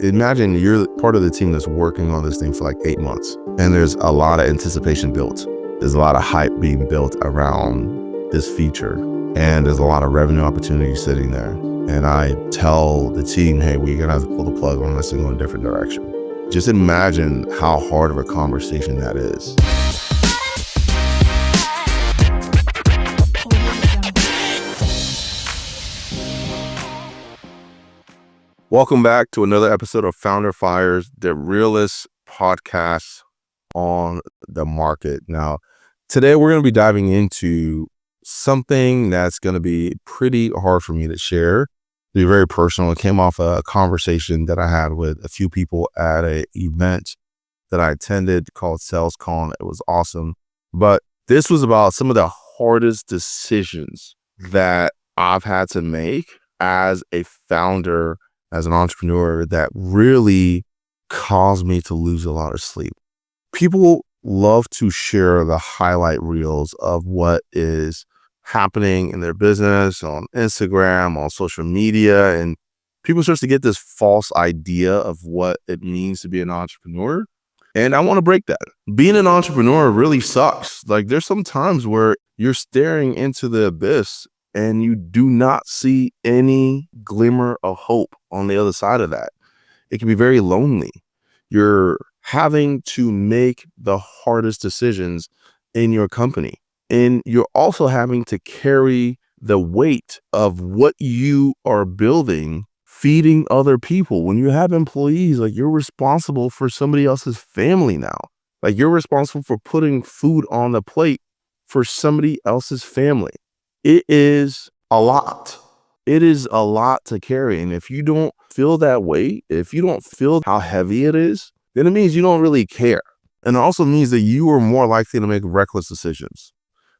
Imagine you're part of the team that's working on this thing for like 8 months, and there's a lot of anticipation built. There's a lot of hype being built around this feature, and there's a lot of revenue opportunities sitting there. And I tell the team, hey, we're gonna have to pull the plug on this and go in a different direction. Just imagine how hard of a conversation that is. Welcome back to another episode of Founder Fires, the realest podcast on the market. Now, today we're going to be diving into something that's going to be pretty hard for me to share. It'll be very personal. It came off a conversation that I had with a few people at an event that I attended called SalesCon. It was awesome. But this was about some of the hardest decisions that I've had to make as a founder, as an entrepreneur, that really caused me to lose a lot of sleep. People love to share the highlight reels of what is happening in their business on Instagram, on social media, and people start to get this false idea of what it means to be an entrepreneur. And I want to break that. Being an entrepreneur really sucks. Like, there's some times where you're staring into the abyss and you do not see any glimmer of hope on the other side of that. It can be very lonely. You're having to make the hardest decisions in your company. And you're also having to carry the weight of what you are building, feeding other people. When you have employees, like, you're responsible for somebody else's family now. Like, you're responsible for putting food on the plate for somebody else's family. It is a lot. It is a lot to carry. And if you don't feel that weight, if you don't feel how heavy it is, then it means you don't really care. And it also means that you are more likely to make reckless decisions,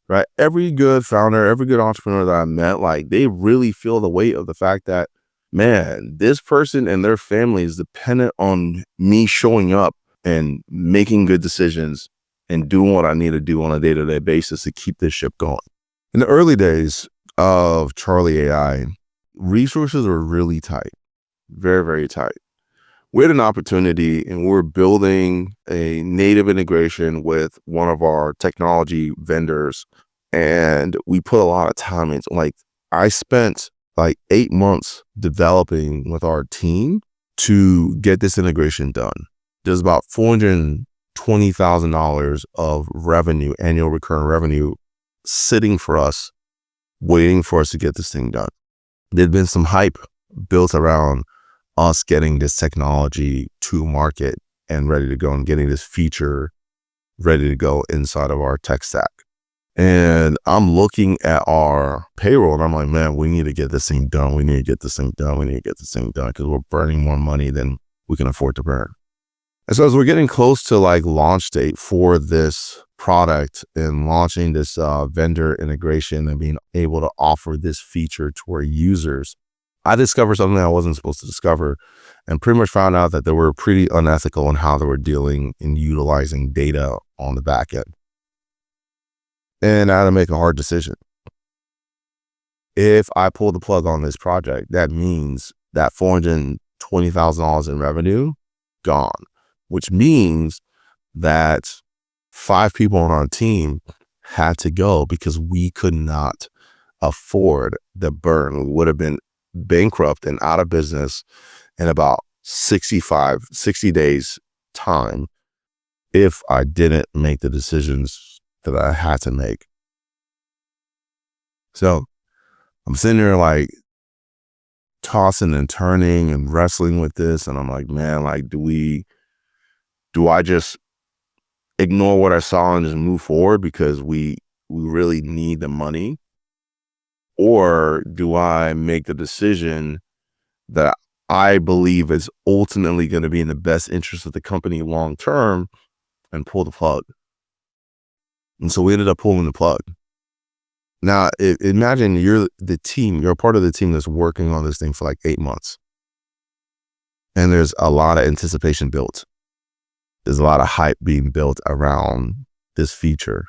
right? Every good founder, every good entrepreneur that I met, like, they really feel the weight of the fact that, man, this person and their family is dependent on me showing up and making good decisions and doing what I need to do on a day-to-day basis to keep this ship going. In the early days of Charlie AI, resources were really tight, very, very tight. We had an opportunity and we're building a native integration with one of our technology vendors. And we put a lot of time into, like, I spent like 8 months developing with our team to get this integration done. There's about $420,000 of revenue, annual recurring revenue, sitting for us, waiting for us to get this thing done. There'd been some hype built around us getting this technology to market and ready to go, and getting this feature ready to go inside of our tech stack. And I'm looking at our payroll and I'm like, man, we need to get this thing done. We need to get this thing done. We need to get this thing done because we're burning more money than we can afford to burn. And so as we're getting close to like launch date for this product and launching this vendor integration and being able to offer this feature to our users, I discovered something I wasn't supposed to discover, and pretty much found out that they were pretty unethical in how they were dealing and utilizing data on the back end. And I had to make a hard decision. If I pull the plug on this project, that means that $420,000 in revenue gone, which means that 5 people on our team had to go because we could not afford the burn. We would have been bankrupt and out of business in about 60 days time if I didn't make the decisions that I had to make. So I'm sitting there like tossing and turning and wrestling with this. And I'm like, man, like, do I just ignore what I saw and just move forward because we really need the money? Or do I make the decision that I believe is ultimately going to be in the best interest of the company long term and pull the plug? And so we ended up pulling the plug. Now, imagine you're part of the team that's working on this thing for like 8 months. And there's a lot of anticipation built. There's a lot of hype being built around this feature.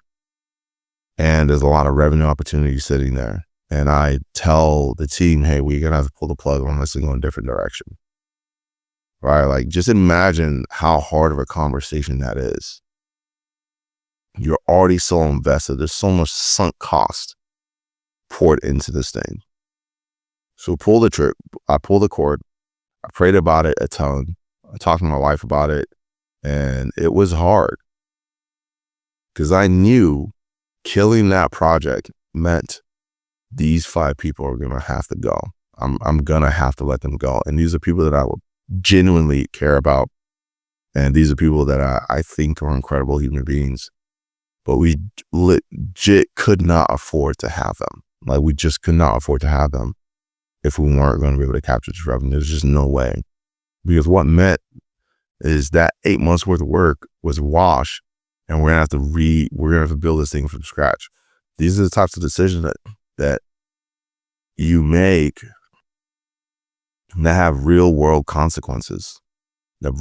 And there's a lot of revenue opportunities sitting there. And I tell the team, hey, we're going to have to pull the plug on this and go in a different direction. right? Like, just imagine how hard of a conversation that is. You're already so invested. There's so much sunk cost poured into this thing. So I pulled the cord. I prayed about it a ton. I talked to my wife about it, and it was hard because I knew killing that project meant these 5 people are going to have to go. I'm going to have to let them go. And these are people that I will genuinely care about. And these are people that I think are incredible human beings. But we legit could not afford to have them. Like, we just could not afford to have them if we weren't going to be able to capture this revenue. There's just no way. Because what meant is that 8 months worth of work was wash, and we're going to have to build this thing from scratch. These are the types of decisions that you make that have real world consequences. It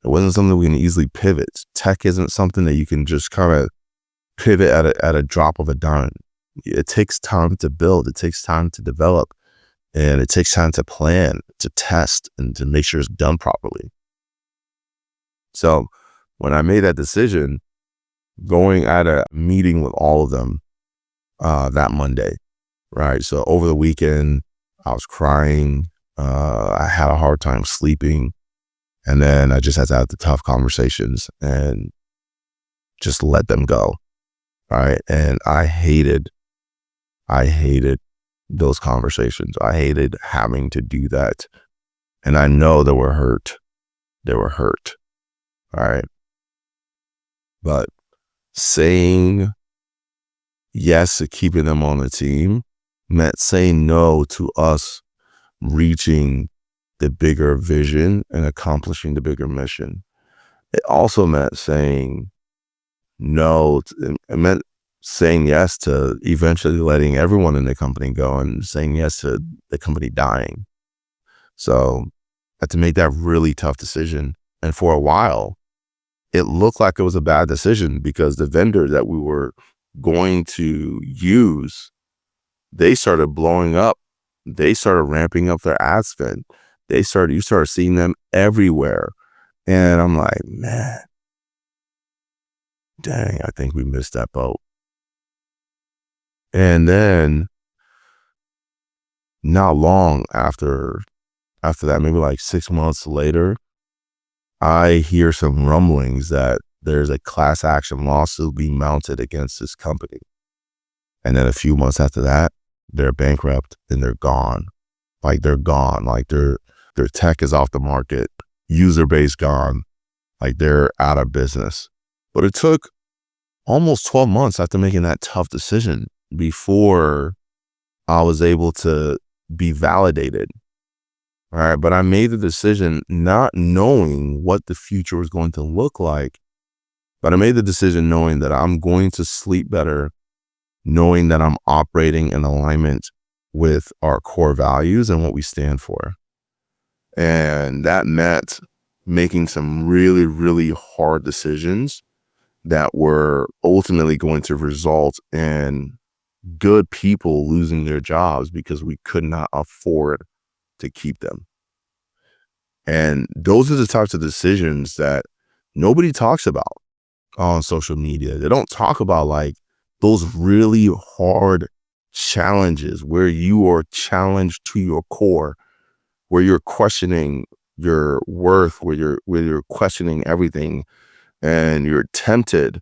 wasn't something we can easily pivot. Tech isn't something that you can just kind of pivot at a drop of a dime. It takes time to build. It takes time to develop. And it takes time to plan, to test, and to make sure it's done properly. So when I made that decision, going at a meeting with all of them that Monday, right? So over the weekend, I was crying. I had a hard time sleeping. And then I just had to have the tough conversations and just let them go, right? And I hated those conversations. I hated having to do that. And I know they were hurt. All right. But saying yes to keeping them on the team meant saying no to us reaching the bigger vision and accomplishing the bigger mission. It also meant saying no. It meant saying yes to eventually letting everyone in the company go and saying yes to the company dying. So I had to make that really tough decision. And for a while, it looked like it was a bad decision because the vendor that we were going to use, they started blowing up. They started ramping up their ad spend. You started seeing them everywhere. And I'm like, man, dang, I think we missed that boat. And then not long after that, maybe like 6 months later, I hear some rumblings that there's a class action lawsuit being mounted against this company. And then a few months after that, they're bankrupt and they're gone. Like, they're gone. Like, their tech is off the market, user base gone. Like, they're out of business. But it took almost 12 months after making that tough decision before I was able to be validated. All right. But I made the decision not knowing what the future was going to look like. But I made the decision knowing that I'm going to sleep better, knowing that I'm operating in alignment with our core values and what we stand for. And that meant making some really, really hard decisions that were ultimately going to result in good people losing their jobs because we could not afford to keep them. And those are the types of decisions that nobody talks about on social media. They don't talk about like those really hard challenges where you are challenged to your core, where you're questioning your worth, where you're questioning everything, and you're tempted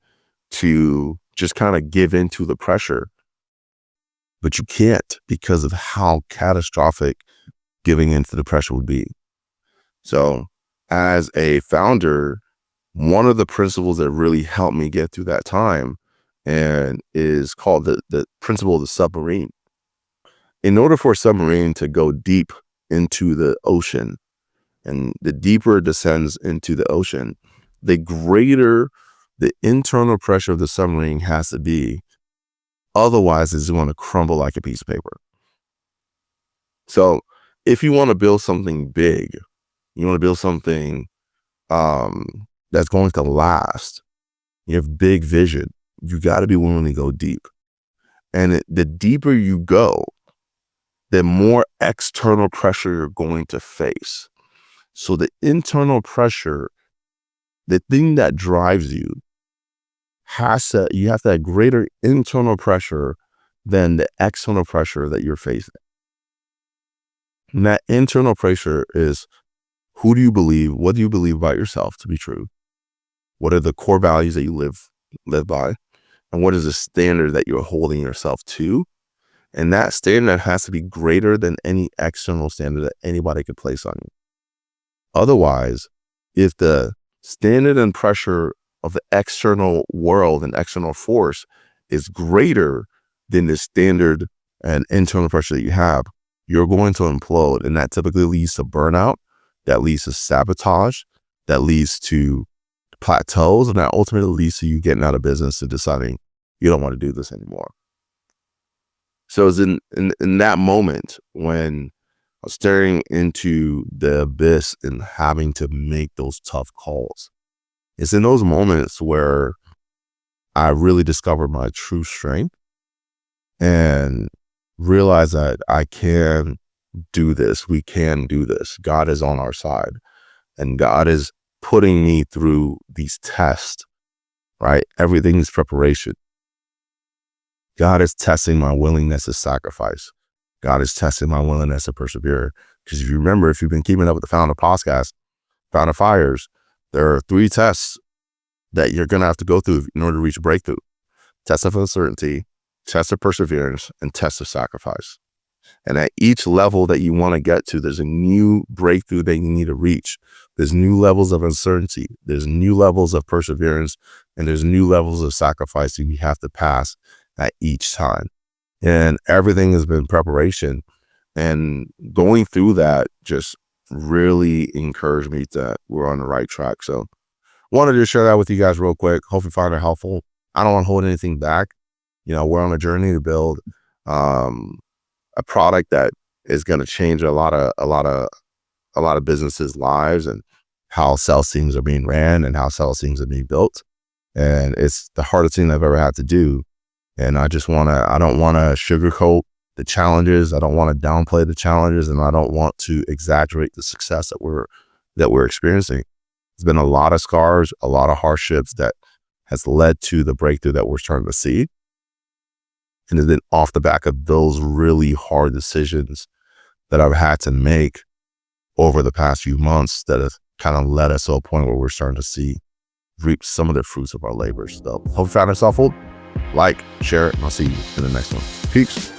to just kind of give into the pressure. But you can't because of how catastrophic giving into the pressure would be. So as a founder, one of the principles that really helped me get through that time and is called the principle of the submarine. In order for a submarine to go deep into the ocean, and the deeper it descends into the ocean, the greater the internal pressure of the submarine has to be. Otherwise, it's going to crumble like a piece of paper. So if you want to build something big, you want to build something that's going to last, you have big vision, you got to be willing to go deep. And the deeper you go, the more external pressure you're going to face. So the internal pressure, the thing that drives you, you have to have greater internal pressure than the external pressure that you're facing. And that internal pressure is, who do you believe? What do you believe about yourself to be true? What are the core values that you live by? And what is the standard that you're holding yourself to? And that standard has to be greater than any external standard that anybody could place on you. Otherwise, if the standard and pressure of the external world and external force is greater than the standard and internal pressure that you have, you're going to implode. And that typically leads to burnout, that leads to sabotage, that leads to plateaus, and that ultimately leads to you getting out of business and deciding you don't want to do this anymore. So it's in that moment when I was staring into the abyss and having to make those tough calls. It's in those moments where I really discovered my true strength and realized that I can do this. We can do this. God is on our side, and God is putting me through these tests, right? Everything is preparation. God is testing my willingness to sacrifice. God is testing my willingness to persevere. Because if you remember, if you've been keeping up with the Founder podcast, Founder Fires, there are 3 tests that you're going to have to go through in order to reach a breakthrough. Test of uncertainty, test of perseverance, and test of sacrifice. And at each level that you want to get to, there's a new breakthrough that you need to reach. There's new levels of uncertainty. There's new levels of perseverance, and there's new levels of sacrifice that you have to pass at each time. And everything has been preparation. And going through that just really encouraged me that we're on the right track. So wanted to share that with you guys real quick. Hope you find it helpful. I don't want to hold anything back. We're on a journey to build a product that is going to change a lot of businesses' lives and how sales teams are being ran and how sales teams are being built. And it's the hardest thing I've ever had to do. And I don't want to sugarcoat the challenges. I don't want to downplay the challenges, and I don't want to exaggerate the success that we're experiencing. There's been a lot of scars, a lot of hardships that has led to the breakthrough that we're starting to see. And it's been off the back of those really hard decisions that I've had to make over the past few months that have kind of led us to a point where we're starting to reap some of the fruits of our labors. So hope you found this helpful. Like, share it, and I'll see you in the next one. Peace.